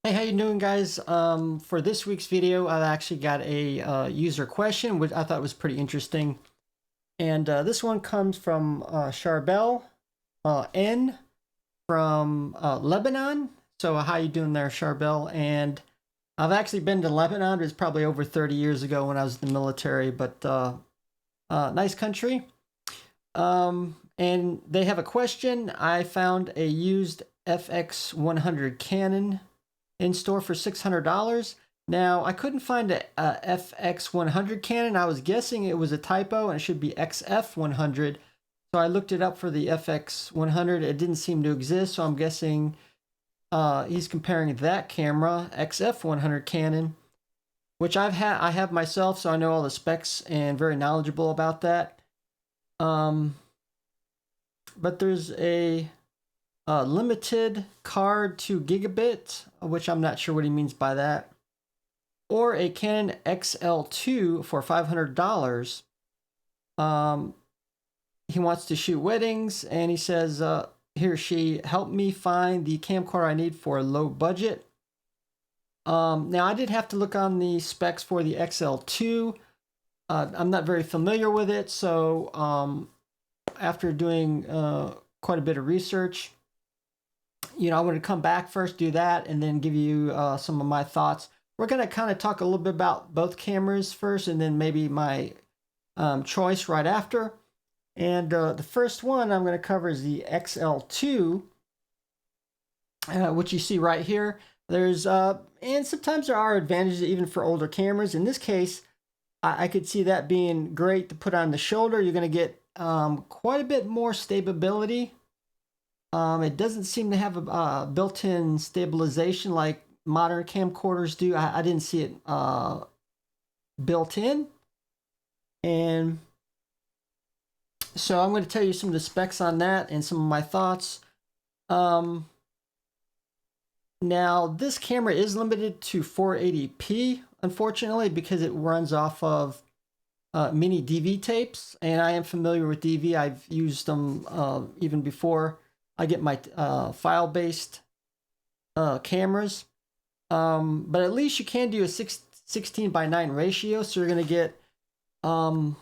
Hey, how you doing, guys? For this week's video, I actually got a user question, which I thought was pretty interesting. And this one comes from Charbel N from Lebanon. So how you doing there, Charbel? And I've actually been to Lebanon. It was probably over 30 years ago when I was in the military, but nice country. And they have a question. I found a used FX100 Canon in store for $600. Now, I couldn't find a FX100 Canon. I was guessing it was a typo and it should be XF100. So I looked it up for the FX100. It didn't seem to exist, so I'm guessing he's comparing that camera, XF100 Canon, which I have myself, so I know all the specs and very knowledgeable about that. But there's a limited card to gigabit, which I'm not sure what he means by that, or a Canon XL2 for $500. He wants to shoot weddings, and he says, he or she, help me find the camcorder I need for a low budget. Now, I did have to look on the specs for the XL2. I'm not very familiar with it, so after doing quite a bit of research, I want to come back first, do that, and then give you some of my thoughts. We're going to kind of talk a little bit about both cameras first, and then maybe my choice right after. And the first one I'm going to cover is the XL2, which you see right here. There's and sometimes there are advantages even for older cameras. In this case, I could see that being great to put on the shoulder. You're going to get quite a bit more stability. It doesn't seem to have a built-in stabilization like modern camcorders do. I didn't see it built in. And so I'm going to tell you some of the specs on that and some of my thoughts. Now, this camera is limited to 480p, unfortunately, because it runs off of mini DV tapes. And I am familiar with DV. I've used them even before I get my file-based cameras. But at least you can do a 16:9 ratio, so you're going to get kind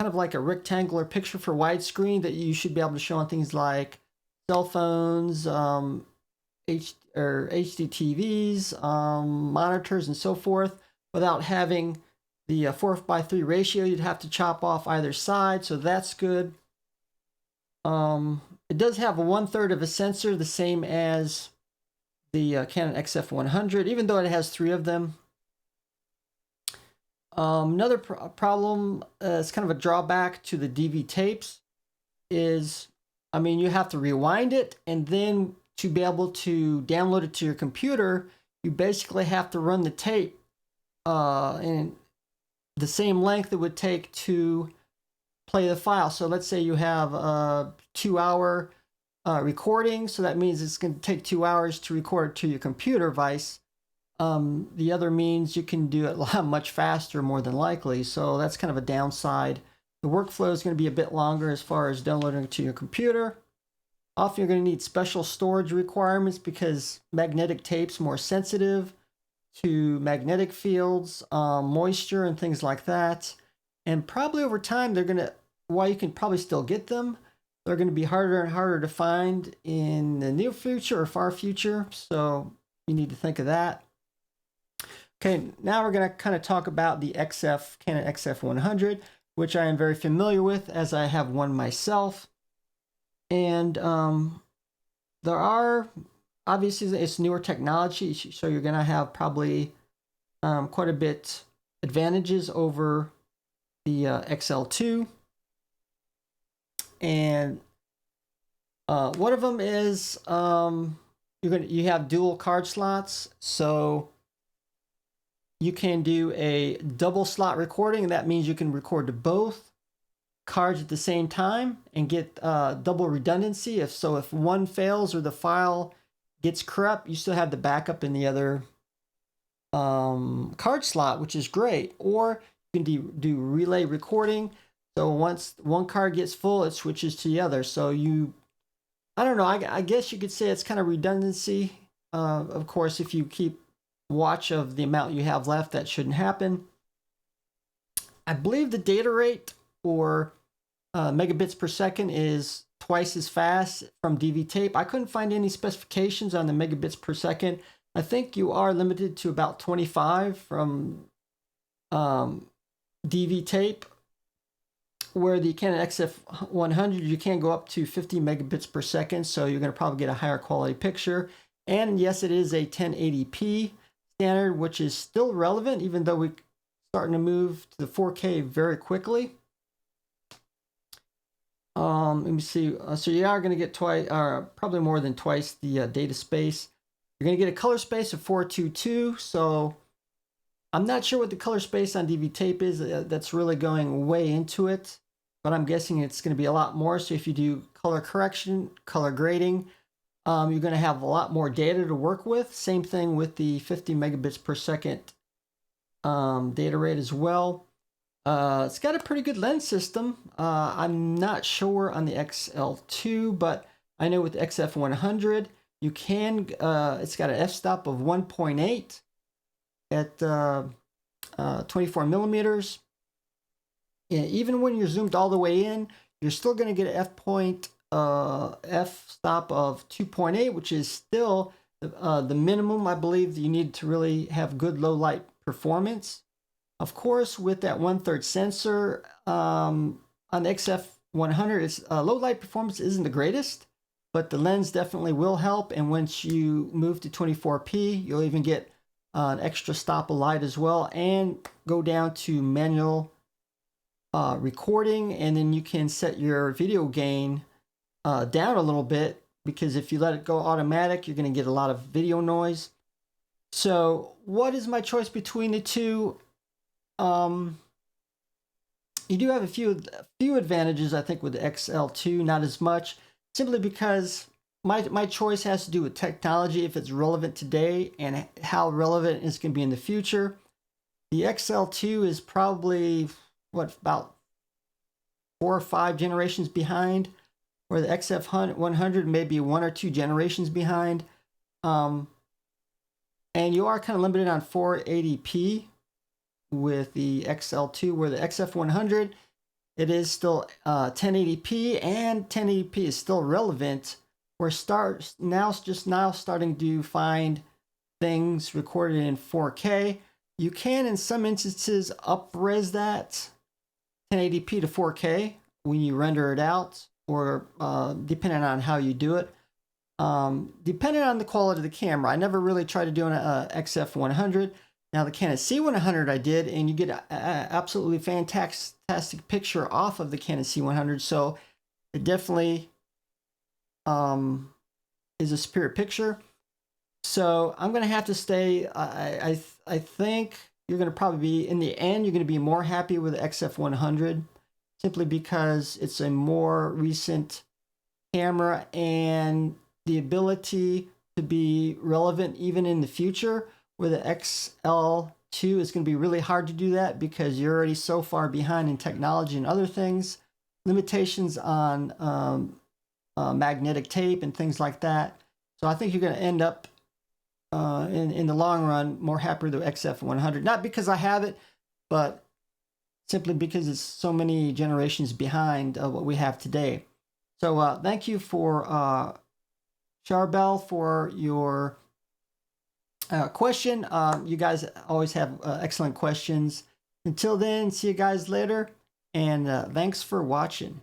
of like a rectangular picture for widescreen that you should be able to show on things like cell phones, HD TVs, monitors, and so forth, without having the 4:3 ratio. You'd have to chop off either side, so that's good. It does have a 1/3 of a sensor, the same as the Canon XF100, even though it has 3 of them. Another problem, it's kind of a drawback to the DV tapes, is, you have to rewind it, and then to be able to download it to your computer, you basically have to run the tape in the same length it would take to play the file. So let's say you have a 2-hour recording, so that means it's going to take 2 hours to record to your computer device. The other means you can do it much faster, more than likely, so that's kind of a downside. The workflow is going to be a bit longer as far as downloading it to your computer. Often you're going to need special storage requirements because magnetic tape's more sensitive to magnetic fields, moisture, and things like that. And probably over time, while you can probably still get them, they're going to be harder and harder to find in the near future or far future. So you need to think of that. Okay, now we're going to kind of talk about the Canon XF100, which I am very familiar with as I have one myself. And there are, obviously, it's newer technology, so you're going to have probably quite a bit advantages over the XL2. And one of them is you have dual card slots, so you can do a double slot recording, and that means you can record to both cards at the same time and get double redundancy. If one fails or the file gets corrupt, you still have the backup in the other card slot, which is great. Or you can do relay recording. So once one card gets full, it switches to the other. So I don't know, I guess you could say it's kind of redundancy Of course, if you keep watch of the amount you have left, that shouldn't happen. I believe the data rate, or megabits per second, is twice as fast from DV tape. I couldn't find any specifications on the megabits per second. I think you are limited to about 25 from DV tape, where the Canon XF100 you can go up to 50 megabits per second, so you're going to probably get a higher quality picture. And yes, it is a 1080p standard, which is still relevant, even though we're starting to move to the 4K very quickly. Let me see. So you are going to get twice, probably more than twice the data space. You're going to get a color space of 422. So I'm not sure what the color space on DV tape is. That's really going way into it, but I'm guessing it's going to be a lot more. So if you do color correction, color grading, you're going to have a lot more data to work with. Same thing with the 50 megabits per second data rate as well. It's got a pretty good lens system. I'm not sure on the XL2, but I know with the XF100, you can, it's got an f-stop of 1.8 at 24 millimeters. And even when you're zoomed all the way in, you're still going to get an f-stop of 2.8, which is still the minimum, I believe, that you need to really have good low light performance. Of course, with that 1/3 sensor on the XF100, it's low light performance isn't the greatest, but the lens definitely will help. And once you move to 24p, you'll even get an extra stop of light as well, and go down to manual recording, and then you can set your video gain down a little bit, because if you let it go automatic, you're going to get a lot of video noise. So what is my choice between the two? You do have a few advantages, I think, with the XL2, not as much, simply because my choice has to do with technology, if it's relevant today and how relevant it's going to be in the future. The XL2 is probably, what, about 4 or 5 generations behind, where the XF100 may be 1 or 2 generations behind. And you are kind of limited on 480p with the XL2, where the XF100, it is still 1080p, and 1080p is still relevant. We're now starting to find things recorded in 4K. You can, in some instances, up-res that 1080p to 4K when you render it out, or depending on how you do it. Depending on the quality of the camera. I never really tried to do an XF100. Now the Canon C100 I did, and you get an absolutely fantastic picture off of the Canon C100. So it definitely is a superior picture. So I'm going to have to stay. I think you're going to probably be, in the end, you're going to be more happy with the XF100, simply because it's a more recent camera, and the ability to be relevant even in the future. With the XL2, it's going to be really hard to do that, because you're already so far behind in technology and other things. Limitations on magnetic tape and things like that. So I think you're going to end up in the long run more happy with the XF100. Not because I have it, but simply because it's so many generations behind what we have today. So thank you for Charbel for your question. You guys always have excellent questions. Until then, see you guys later, and thanks for watching.